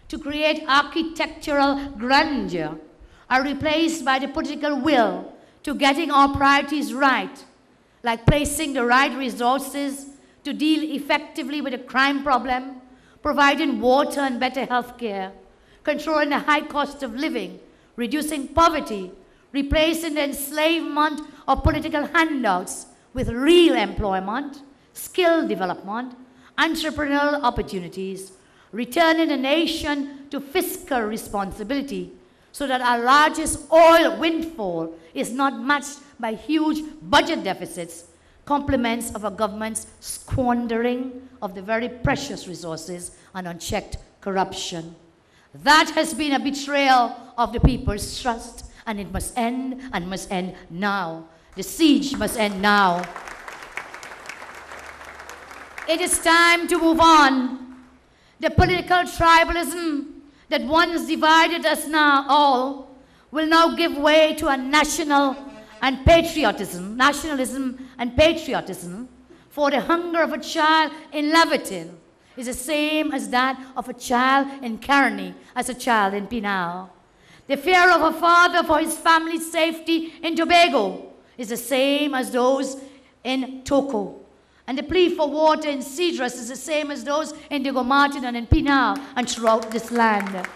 to create architectural grandeur are replaced by the political will to getting our priorities right, like placing the right resources to deal effectively with the crime problem, providing water and better health care, controlling the high cost of living, reducing poverty, replacing the enslavement of political handouts with real employment, skill development, entrepreneurial opportunities, returning the nation to fiscal responsibility so that our largest oil windfall is not matched by huge budget deficits, compliments of a government's squandering of the very precious resources and unchecked corruption. That has been a betrayal of the people's trust, and it must end, and must end now. The siege must end now. It is time to move on. The political tribalism that once divided us now all will now give way to a nationalism and patriotism, for the hunger of a child in Leviton is the same as that of a child in Carney, as a child in Pinal. The fear of a father for his family's safety in Tobago is the same as those in Toco. And the plea for water in Cedrus is the same as those in Diego Martin and in Pinal and throughout this land.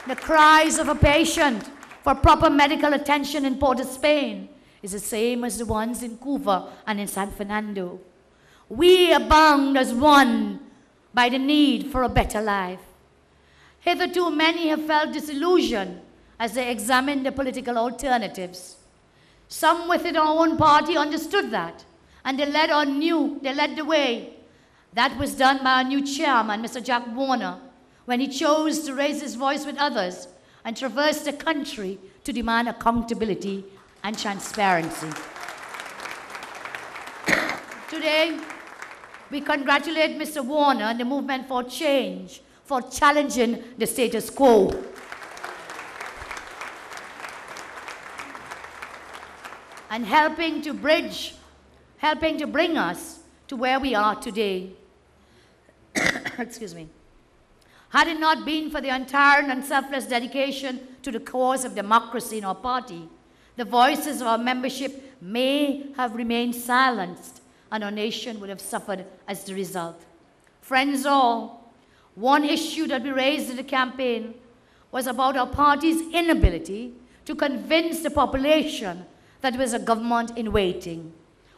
The cries of a patient for proper medical attention in Port of Spain is the same as the ones in Cuba and in San Fernando. We are bound as one by the need for a better life. Hitherto, many have felt disillusioned as they examined the political alternatives. Some within our own party understood that, and they led the way. That was done by our new chairman, Mr. Jack Warner, when he chose to raise his voice with others and traverse the country to demand accountability and transparency. Today, we congratulate Mr. Warner and the Movement for Change for challenging the status quo. And helping to bring us to where we are today. Excuse me. Had it not been for the untiring and selfless dedication to the cause of democracy in our party, the voices of our membership may have remained silenced, and our nation would have suffered as the result. Friends all, one issue that we raised in the campaign was about our party's inability to convince the population that it was a government in waiting.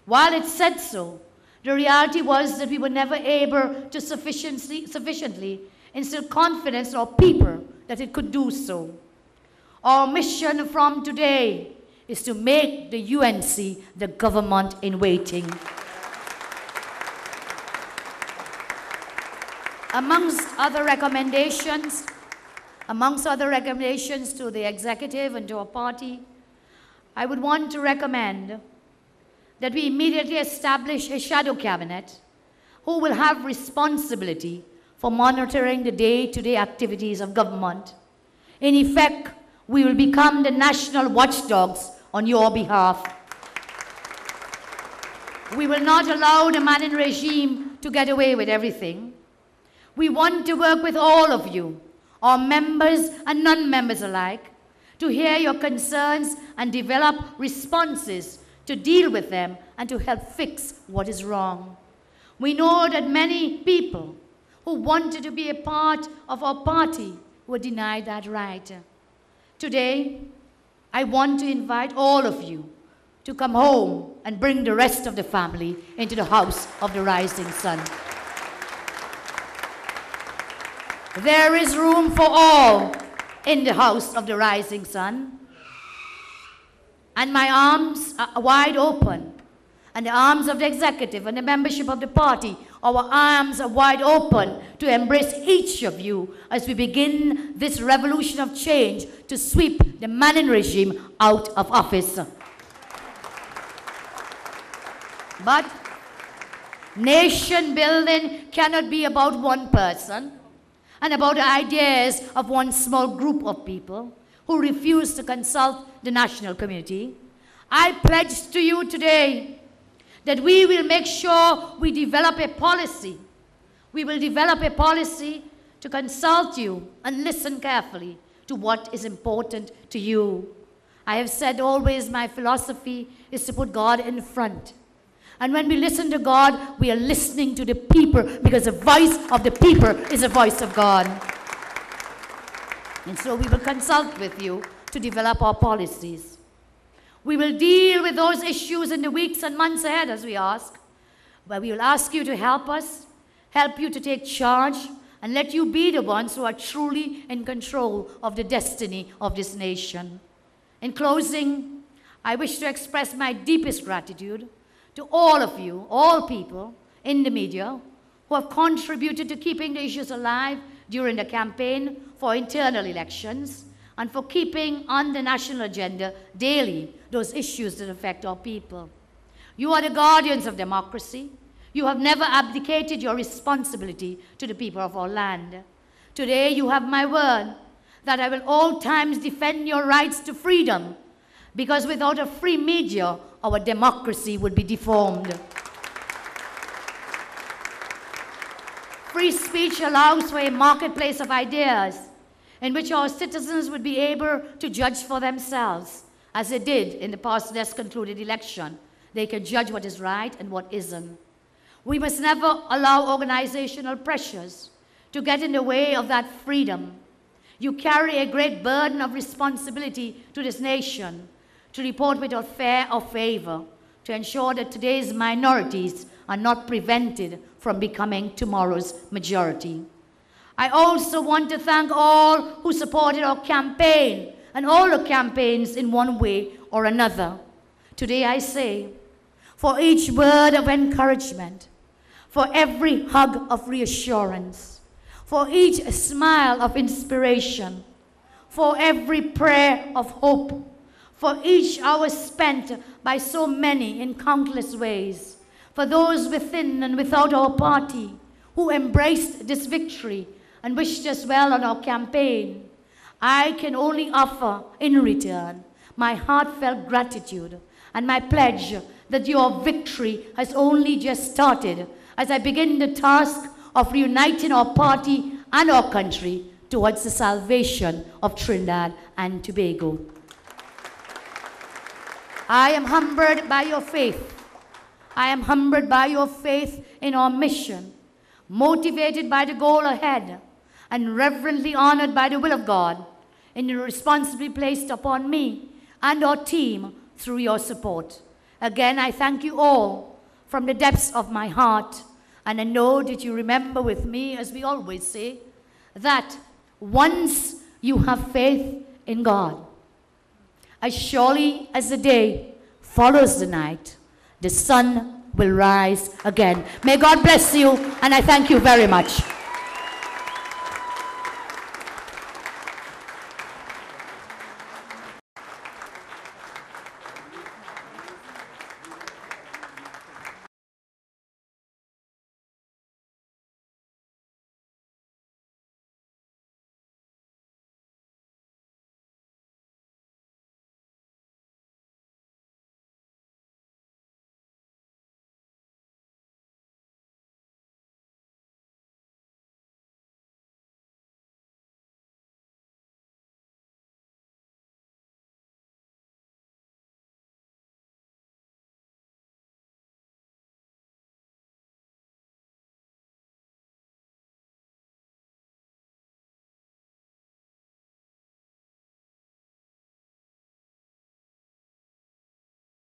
While it said so, the reality was that we were never able to sufficiently instill confidence in our people that it could do so. Our mission from today is to make the UNC the government in waiting. Amongst other recommendations to the executive and to our party, I would want to recommend that we immediately establish a shadow cabinet who will have responsibility for monitoring the day-to-day activities of government. In effect, we will become the national watchdogs on your behalf. We will not allow the Manning regime to get away with everything. We want to work with all of you, our members and non-members alike, to hear your concerns and develop responses to deal with them and to help fix what is wrong. We know that many people who wanted to be a part of our party were denied that right. Today, I want to invite all of you to come home and bring the rest of the family into the house of the rising sun. There is room for all in the house of the rising sun. And my arms are wide open, and the arms of the executive and the membership of the party, our arms are wide open to embrace each of you as we begin this revolution of change to sweep the Manning regime out of office. But nation building cannot be about one person and about the ideas of one small group of people who refuse to consult the national community. I pledge to you today that we will make sure we develop a policy. We will develop a policy to consult you and listen carefully to what is important to you. I have said always my philosophy is to put God in front. And when we listen to God, we are listening to the people, because the voice of the people is the voice of God. And so we will consult with you to develop our policies. We will deal with those issues in the weeks and months ahead as we ask, where we will ask you to help us, help you to take charge, and let you be the ones who are truly in control of the destiny of this nation. In closing, I wish to express my deepest gratitude to all of you, all people in the media who have contributed to keeping the issues alive during the campaign for internal elections and for keeping on the national agenda daily those issues that affect our people. You are the guardians of democracy. You have never abdicated your responsibility to the people of our land. Today you have my word that I will all times defend your rights to freedom, because without a free media, our democracy would be deformed. Free speech allows for a marketplace of ideas in which our citizens would be able to judge for themselves, as they did in the past just concluded election. They can judge what is right and what isn't. We must never allow organizational pressures to get in the way of that freedom. You carry a great burden of responsibility to this nation, to report without fear or favor, to ensure that today's minorities are not prevented from becoming tomorrow's majority. I also want to thank all who supported our campaign and all the campaigns in one way or another. Today I say, for each word of encouragement, for every hug of reassurance, for each smile of inspiration, for every prayer of hope, for each hour spent by so many in countless ways, for those within and without our party who embraced this victory and wished us well on our campaign, I can only offer in return my heartfelt gratitude and my pledge that your victory has only just started as I begin the task of reuniting our party and our country towards the salvation of Trinidad and Tobago. I am humbled by your faith. I am humbled by your faith in our mission, motivated by the goal ahead, and reverently honored by the will of God in the responsibility placed upon me and our team through your support. Again, I thank you all from the depths of my heart, and I know that you remember with me, as we always say, that once you have faith in God, as surely as the day follows the night, the sun will rise again. May God bless you, and I thank you very much.